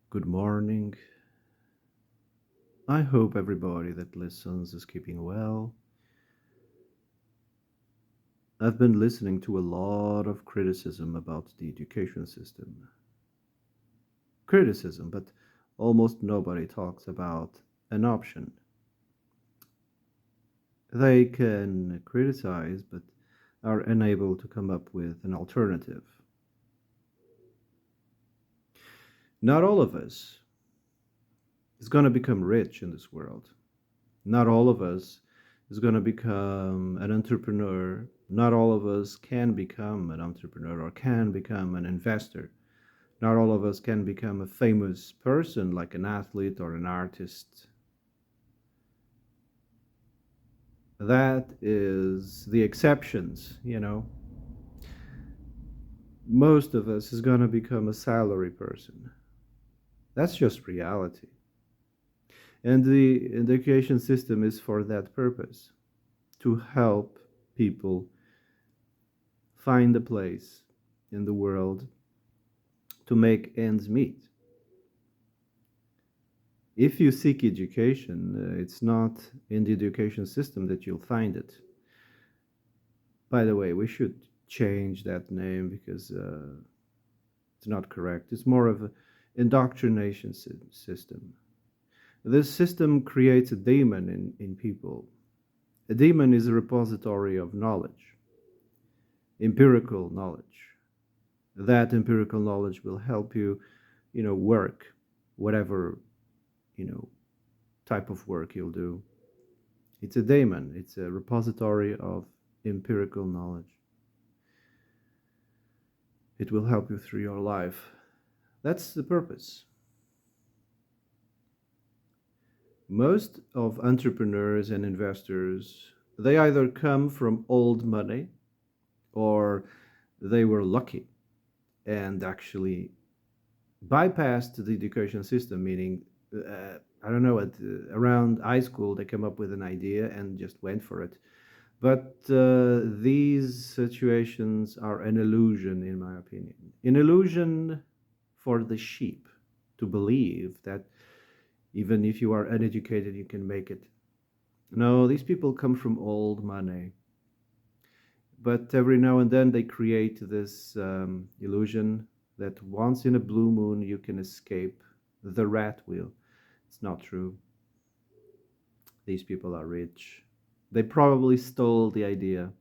Good morning. I hope everybody that listens is keeping well. I've been listening to a lot of criticism about the education system. Criticism, but almost nobody talks about an option. They can criticize, but are unable to come up with an alternative. Not all of us is going to become rich in this world. Not all of us is going to become an entrepreneur. Not all of us can become an entrepreneur or can become an investor. Not all of us can become a famous person like an athlete or an artist. That is the exceptions. Most of us is going to become a salary person. That's just reality. And the education system is for that purpose, to help people find a place in the world to make ends meet. If you seek education, it's not in the education system that you'll find it. By the way, we should change that name because it's not correct. It's more of an indoctrination system. This system creates a demon in people. A demon is a repository of knowledge, empirical knowledge. That empirical knowledge will help you work, whatever, you know, type of work you'll do. It's a daemon, it's a repository of empirical knowledge. It will help you through your life. That's the purpose. Most of entrepreneurs and investors, they either come from old money or they were lucky and actually bypassed the education system, meaning, I don't know, around high school, they came up with an idea and just went for it. But these situations are an illusion, in my opinion. An illusion for the sheep to believe that even if you are uneducated, you can make it. No, these people come from old money. But every now and then they create this illusion that once in a blue moon you can escape the rat wheel. It's not true. These people are rich. They probably stole the idea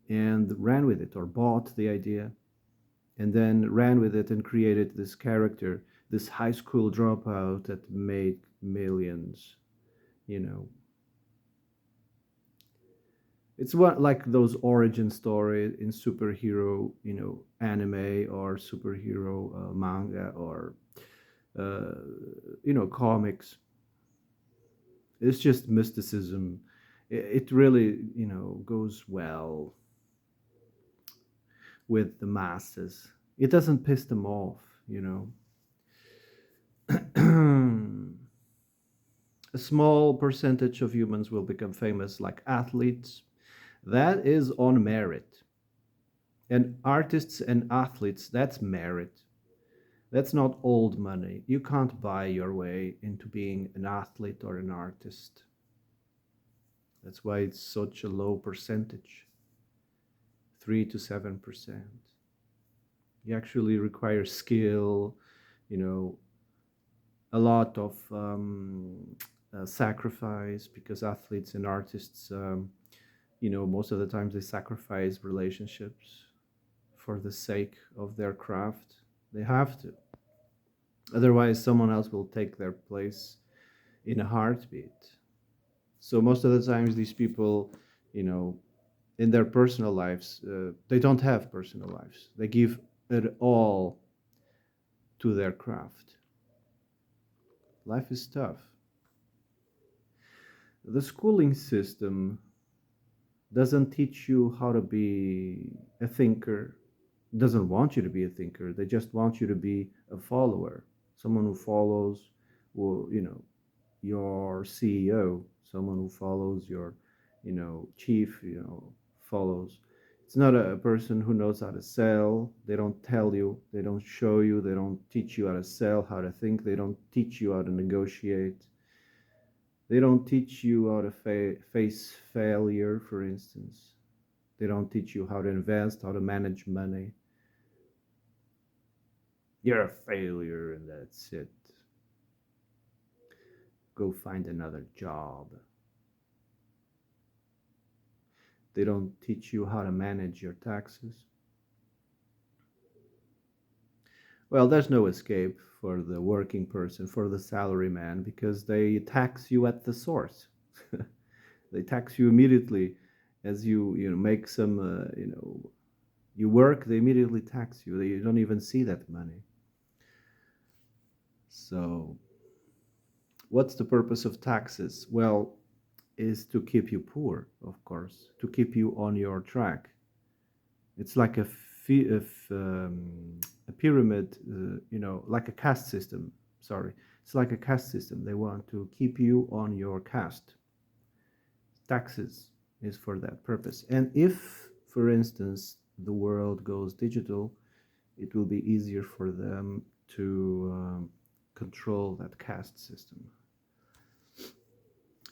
and ran with it, or bought the idea and then ran with it and created this character, this high school dropout that made millions. You know, it's what like those origin stories in superhero, anime or superhero manga or uh, comics. It's just mysticism. It really, goes well with the masses. It doesn't piss them off. A small percentage of humans will become famous, like athletes. That is on merit. And artists and athletes, that's merit. That's not old money. You can't buy your way into being an athlete or an artist. That's why it's such a low percentage, 3 to 7%. You actually require skill, you know, a lot of sacrifice, because athletes and artists, most of the times they sacrifice relationships for the sake of their craft. They have to. Otherwise, someone else will take their place in a heartbeat. So most of the times, these people, you know, in their personal lives, they don't have personal lives. They give it all to their craft. Life is tough. The schooling system doesn't teach you how to be a thinker, doesn't want you to be a thinker. They just want you to be a follower, someone who follows, your CEO, someone who follows your, chief, follows. It's not a person who knows how to sell. They don't tell you, they don't show you, they don't teach you how to sell, how to think, they don't teach you how to negotiate. They don't teach you how to face failure, for instance. They don't teach you how to invest, how to manage money. You're a failure and that's it. Go find another job. They don't teach you how to manage your taxes. Well, there's no escape for the working person, for the salary man, because they tax you at the source. They tax you immediately as you make some you work. They immediately tax you. You don't even see that money. So, what's the purpose of taxes? Well, is to keep you poor, of course, to keep you on your track. It's like a pyramid, like a caste system. Sorry, it's like a caste system. They want to keep you on your caste. Taxes is for that purpose. And if, for instance, the world goes digital, it will be easier for them to control that caste system.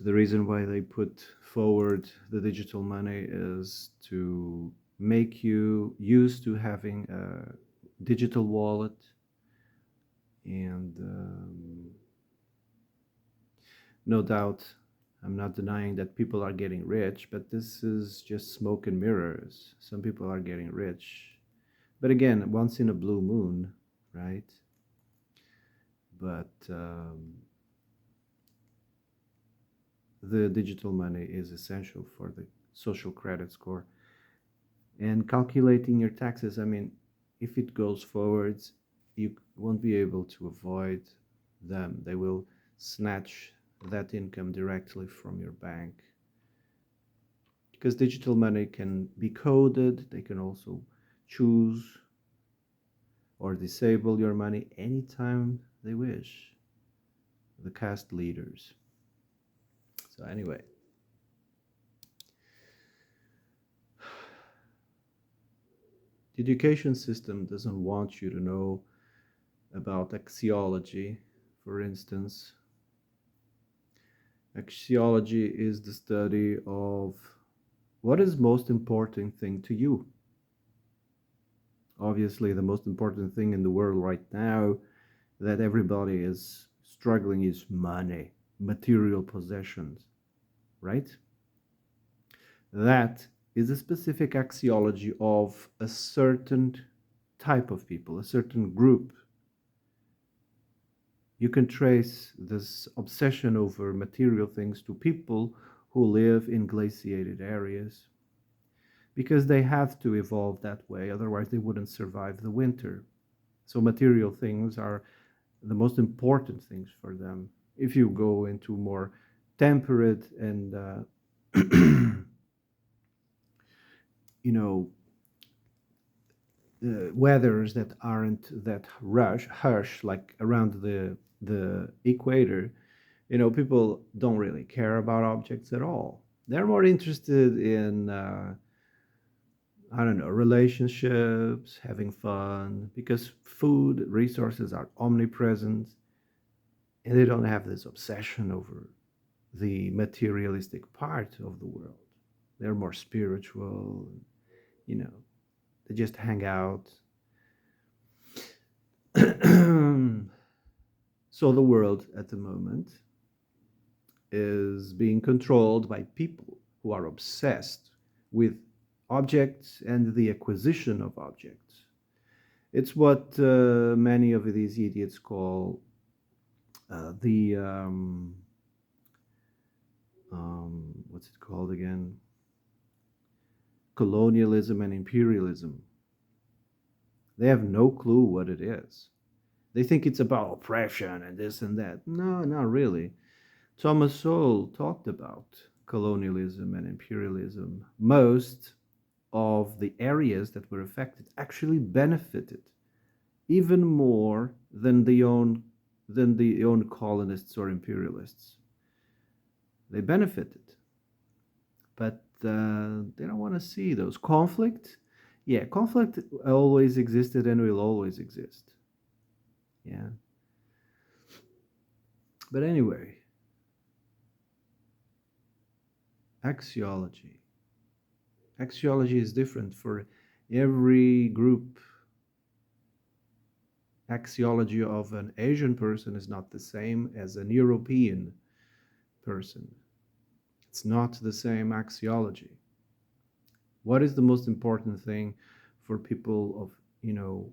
The reason why they put forward the digital money is to make you used to having a digital wallet and no doubt I'm not denying that people are getting rich, but this is just smoke and mirrors. Some people are getting rich, but again, once in a blue moon, right? But the digital money is essential for the social credit score. And calculating your taxes, I mean, if it goes forwards, you won't be able to avoid them. They will snatch that income directly from your bank. Because digital money can be coded, they can also choose or disable your money anytime they wish, the caste leaders. So, anyway, the education system doesn't want you to know about axiology, for instance. Axiology is the study of what is most important thing to you. Obviously, the most important thing in the world right now that everybody is struggling is money, material possessions, right? That is a specific axiology of a certain type of people, a certain group. You can trace this obsession over material things to people who live in glaciated areas because they have to evolve that way, otherwise, they wouldn't survive the winter. So, material things are the most important things for them. If you go into more temperate and you know weathers that aren't that harsh, like around the equator, people don't really care about objects at all. They're more interested in I don't know, relationships, having fun, because food resources are omnipresent, and they don't have this obsession over the materialistic part of the world. They're more spiritual, you know, they just hang out. So the world at the moment is being controlled by people who are obsessed with objects and the acquisition of objects. It's what many of these idiots call the what's it called again? Colonialism and imperialism. They have no clue what it is. They think it's about oppression and this and that. No, not really. Thomas Sowell talked about colonialism and imperialism. Most of the areas that were affected actually benefited even more than the own colonists or imperialists. They benefited, but they don't want to see those conflict. Yeah, conflict always existed and will always exist. Yeah, but anyway, axiology. Axiology is different for every group. Axiology of an Asian person is not the same as an European person. It's not the same axiology. What is the most important thing for people of, you know,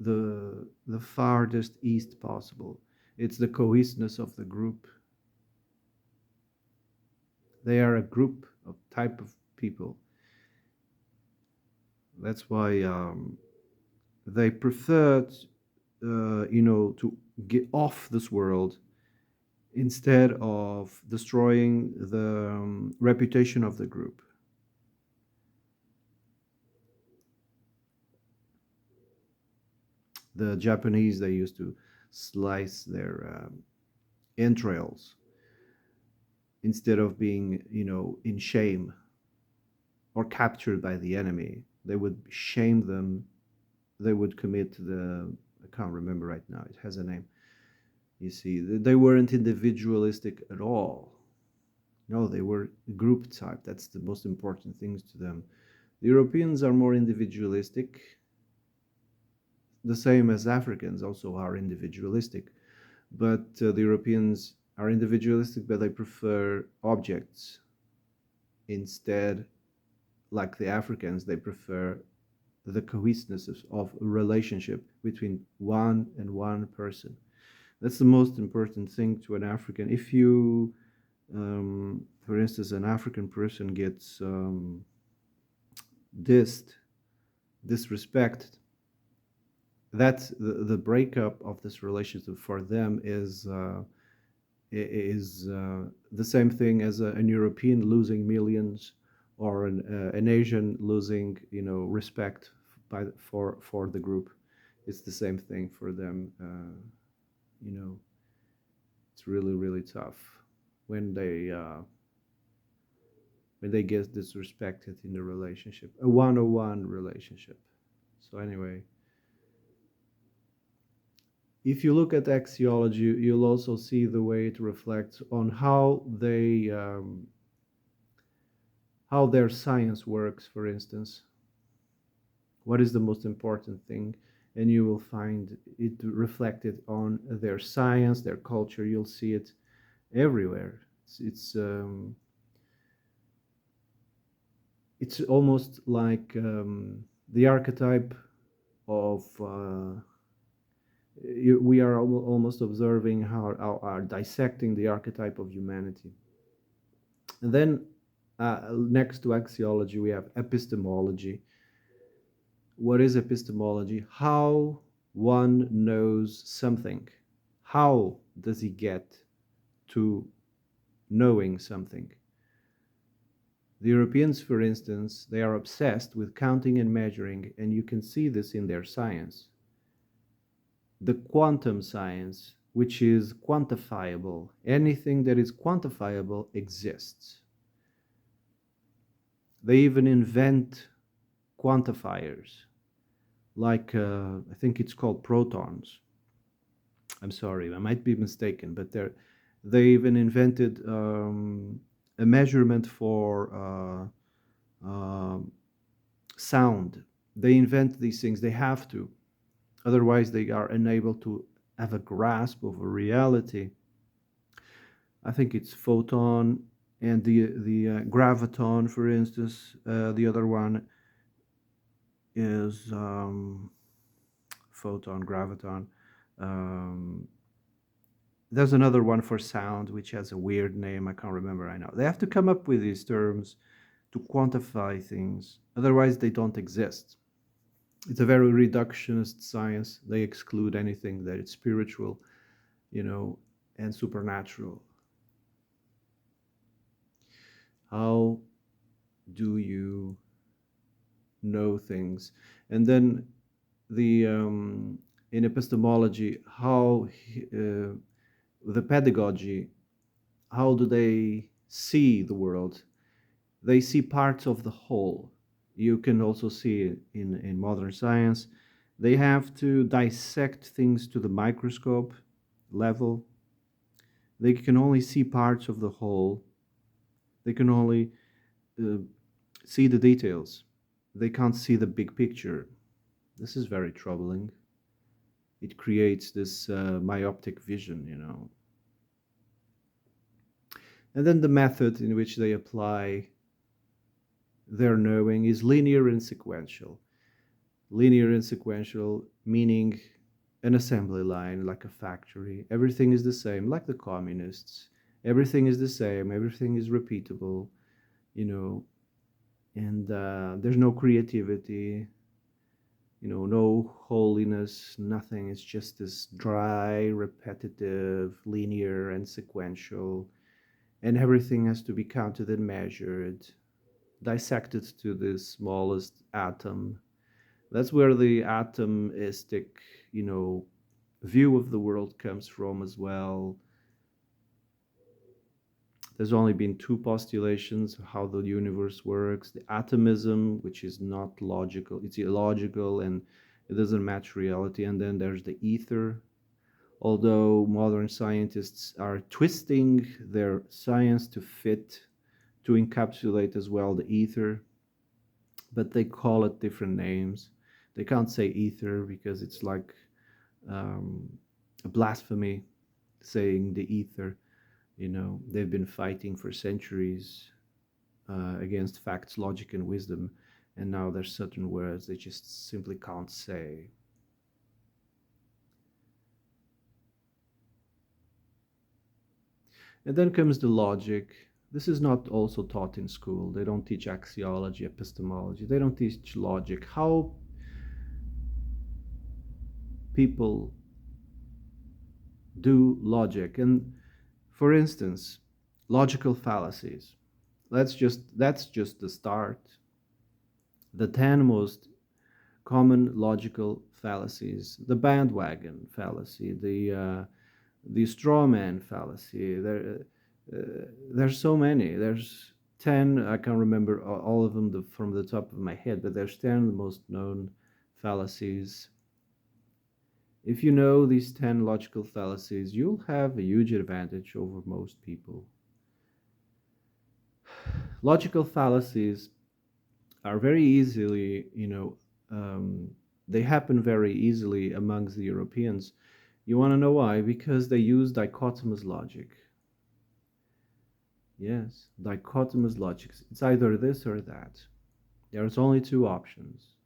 the farthest east possible? It's the cohesiveness of the group. They are a group of type of people. That's why they prefer, to get off this world instead of destroying the reputation of the group. The Japanese, they used to slice their entrails instead of being, in shame or captured by the enemy. They would shame them. They would commit the, I can't remember right now, it has a name. You see, they weren't individualistic at all. No, they were group type. That's the most important things to them. The Europeans are more individualistic, the same as Africans also are individualistic. But the Europeans are individualistic, but they prefer objects instead. Like the Africans, they prefer the cohesiveness of a relationship between one person. That's the most important thing to an African. If you, for instance, an African person gets dissed, disrespected, that's the breakup of this relationship for them is the same thing as an European losing millions or an Asian losing, respect for the group. It's the same thing for them. You know, it's really really tough when they get disrespected in the relationship, a one-on-one relationship. So anyway, if you look at axiology, you'll also see the way it reflects on how their science works. For instance, what is the most important thing, and you will find it reflected on their science, their culture. You'll see it everywhere. It's almost like the archetype of. We are almost observing how are dissecting the archetype of humanity. And then next to axiology, we have epistemology. What is epistemology? How one knows something. How does he get to knowing something? The Europeans, for instance, they are obsessed with counting and measuring, and you can see this in their science. The quantum science, which is quantifiable. Anything that is quantifiable exists. They even invent quantifiers, like I think it's called protons. I'm sorry, I might be mistaken, but they even invented a measurement for sound. They invent these things. They have to. Otherwise, they are unable to have a grasp of a reality. I think it's photon and the graviton, for instance. The other one is photon, graviton. Um, there's another one for sound, which has a weird name. I can't remember right now. They have to come up with these terms to quantify things. Otherwise, they don't exist. It's a very reductionist science. They exclude anything that is spiritual, and supernatural. How do you know things? And then the in epistemology, how the pedagogy, how do they see the world? They see parts of the whole. You can also see it in modern science. They have to dissect things to the microscope level. They can only see parts of the whole. They can only uh, see the details. They can't see the big picture. This is very troubling. It creates this myopic vision, you know. And then the method in which they apply their knowing is linear and sequential. Linear and sequential meaning an assembly line, like a factory. Everything is the same, like the communists. Everything is the same, everything is repeatable, you know, and there's no creativity, you know, no holiness, nothing. It's just this dry, repetitive, linear, and sequential, and everything has to be counted and measured, dissected to the smallest atom. That's where the atomistic, you know, view of the world comes from as well. There's only been two postulations of how the universe works: the atomism, which is not logical, it's illogical, and it doesn't match reality. And then there's the ether, although modern scientists are twisting their science to fit, to encapsulate as well the ether, but they call it different names. They can't say ether because it's like um, a blasphemy saying the ether. You know, they've been fighting for centuries against facts, logic, and wisdom, and now there's certain words they just simply can't say. And then comes the logic. This is not also taught in school. They don't teach axiology, epistemology. They don't teach logic. How people do logic. And for instance, logical fallacies. That's just the start. The 10 most common logical fallacies: the bandwagon fallacy, the straw man fallacy. There's so many. There's 10. I can't remember all of them from the top of my head, but there's 10 the most known fallacies. If you know these 10 logical fallacies, you'll have a huge advantage over most people. Logical fallacies are very easily, they happen very easily amongst the Europeans. You want to know why? Because they use dichotomous logic. Yes, dichotomous logic. It's either this or that. There's only two options: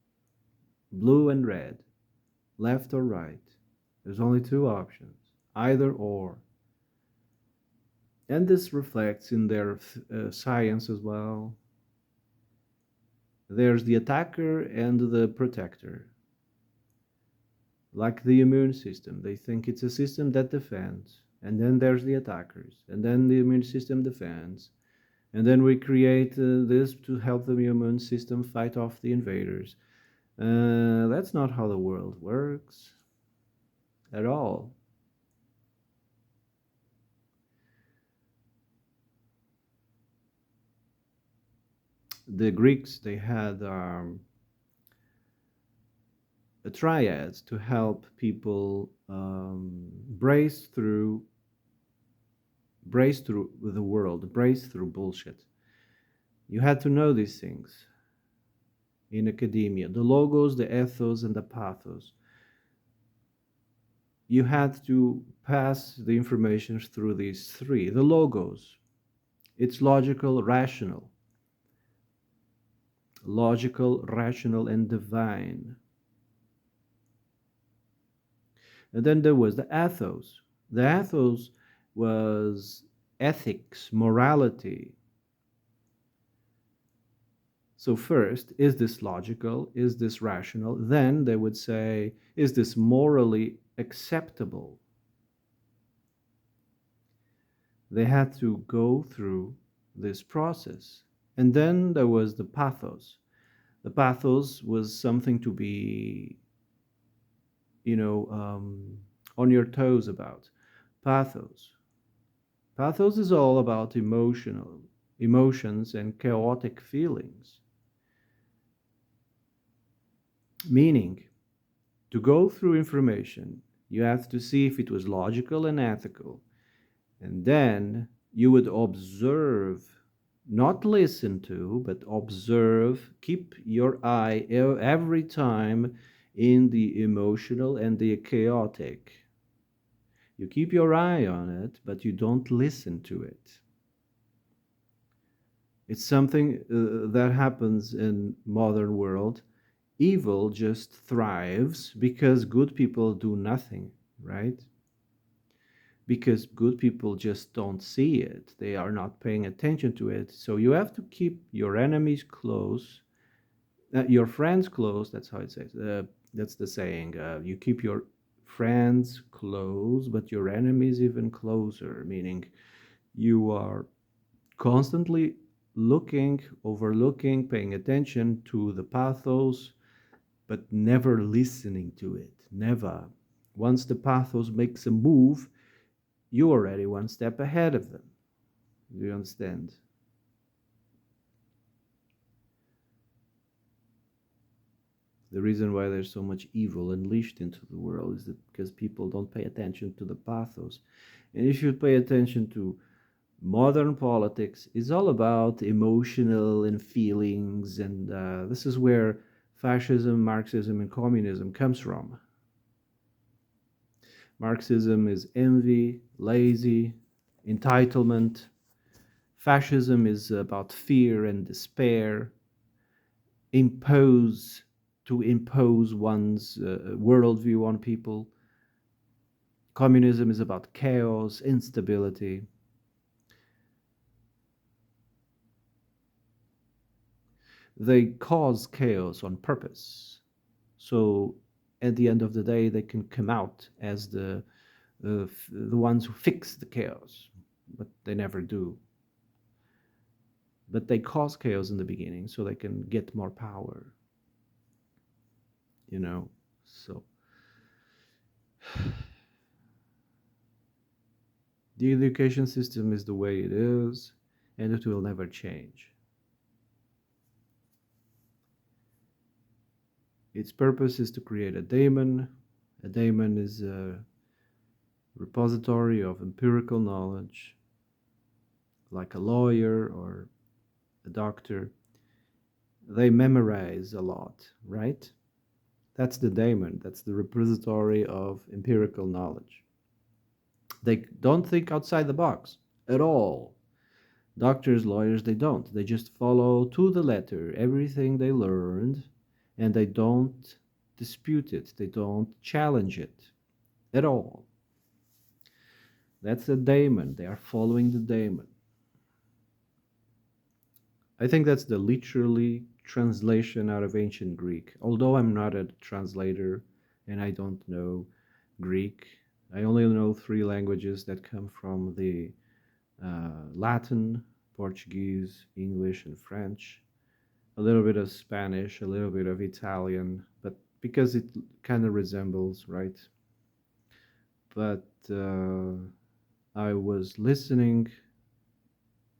blue and red, left or right. There's only two options: either or. And this reflects in their science as well. There's the attacker and the protector. Like the immune system, they think it's a system that defends. And then there's the attackers. And then the immune system defends. And then we create this to help the immune system fight off the invaders. That's not how the world works at all. The Greeks, they had a triad to help people brace through the world, brace through bullshit. You had to know these things in academia: the logos, the ethos, and the pathos. You had to pass the information through these three. The logos, it's logical, rational, and divine. And then there was the ethos. The ethos was ethics, morality. So, first, is this logical? Is this rational? Then they would say, is this morally acceptable? They had to go through this process. And then there was the pathos. The pathos was something to be, you know, on your toes about. Pathos. Pathos is all about emotional. emotions and chaotic feelings. Meaning, to go through information, you have to see if it was logical and ethical. And then you would observe, not listen to, but observe, keep your eye every time in the emotional and the chaotic. You keep your eye on it, but you don't listen to it. It's something that happens in modern world. Evil just thrives because good people do nothing, right? Because good people just don't see it. They are not paying attention to it. So you have to keep your enemies close, your friends close. That's how it says. That's the saying. You keep your friends close, but your enemies even closer, meaning you are constantly looking, overlooking, paying attention to the pathos, but never listening to it. Never. Once the pathos makes a move, you're already one step ahead of them. Do you understand? The reason why there's so much evil unleashed into the world is that because people don't pay attention to the pathos. And if you pay attention to modern politics, it's all about emotional and feelings, and this is where fascism, Marxism, and communism comes from. Marxism is envy, lazy, entitlement. Fascism is about fear and despair, impose impose one's worldview on people. Communism is about chaos, instability. They cause chaos on purpose. So at the end of the day, they can come out as the ones who fix the chaos, but they never do. But they cause chaos in the beginning so they can get more power, you know. So the education system is the way it is, and it will never change. Its purpose is to create a daemon. A daemon is a repository of empirical knowledge, like a lawyer or a doctor. They memorize a lot, right? That's the daemon, that's the repository of empirical knowledge. They don't think outside the box at all. Doctors, lawyers, they don't. They just follow to the letter everything they learned, and they don't dispute it. They don't challenge it at all. That's the daemon. They are following the daemon. I think that's the literally translation out of ancient Greek. Although I'm not a translator and I don't know Greek, I only know three languages that come from the Latin, Portuguese, English, and French. A little bit of Spanish, a little bit of Italian, but because it kind of resembles, right? But I was listening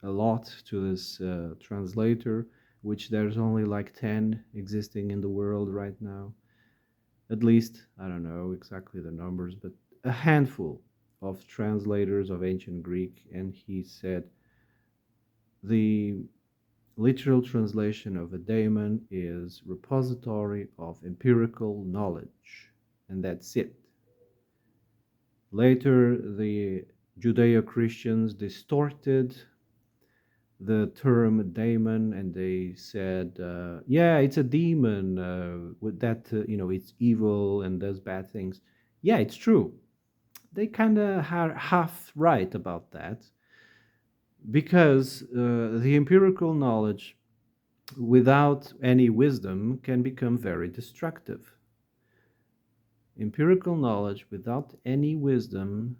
a lot to this translator, which there's only like 10 existing in the world right now. At least, I don't know exactly the numbers, but a handful of translators of ancient Greek. And he said the literal translation of a daemon is repository of empirical knowledge, and that's it. Later, the Judeo Christians distorted the term daemon and they said, yeah, it's a demon, with that, it's evil and does bad things. Yeah, it's true. They kind of are half right about that because the empirical knowledge without any wisdom can become very destructive. Empirical knowledge without any wisdom,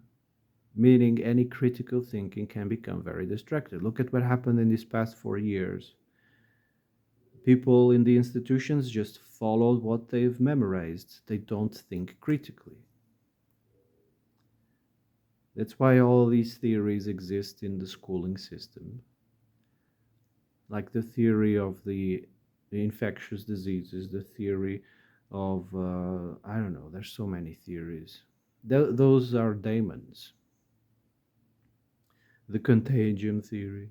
meaning any critical thinking, can become very destructive. Look at what happened in these past 4 years. People in the institutions just follow what they've memorized. They don't think critically. That's why all these theories exist in the schooling system. like the theory of the infectious diseases, the theory of, I don't know, there's so many theories. Those are daemons. The contagion theory,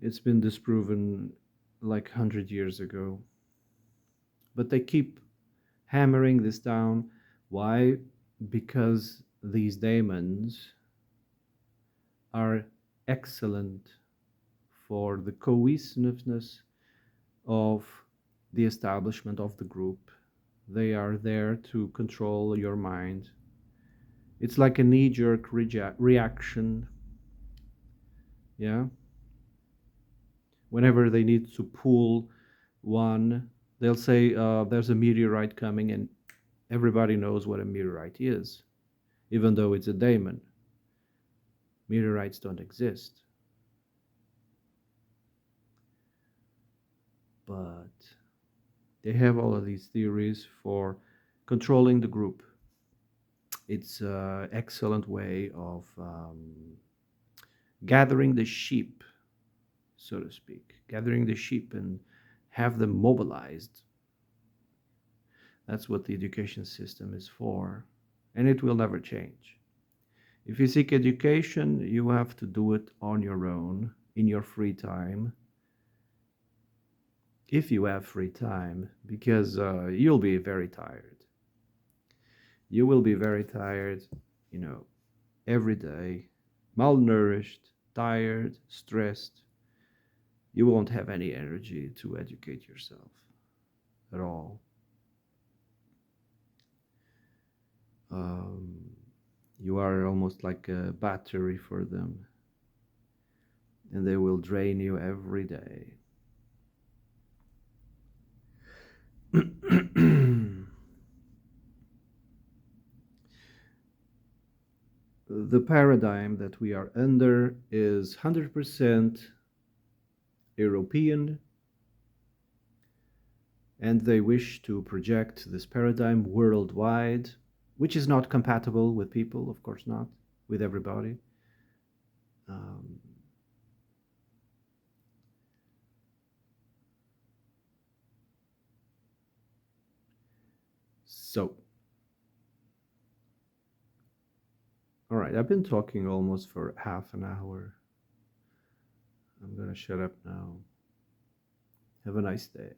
it's been disproven like 100 years ago. But they keep hammering this down. Why? Because these daemons are excellent for the cohesiveness of the establishment of the group. They are there to control your mind. It's like a knee jerk reaction. Yeah. Whenever they need to pull one, they'll say, there's a meteorite coming, and everybody knows what a meteorite is, even though it's a daemon. Meteorites don't exist. But they have all of these theories for controlling the group. It's an excellent way of gathering the sheep, so to speak, gathering the sheep and have them mobilized. That's what the education system is for, and it will never change. If you seek education, you have to do it on your own, in your free time, if you have free time, because you'll be very tired. You will be very tired, you know, every day, malnourished, tired, stressed. You won't have any energy to educate yourself at all. Um, you are almost like a battery for them, and they will drain you every day. The paradigm that we are under is 100% European, and they wish to project this paradigm worldwide, which is not compatible with people, of course not, with everybody. Um, so, all right, I've been talking almost for half an hour. I'm going to shut up now. Have a nice day.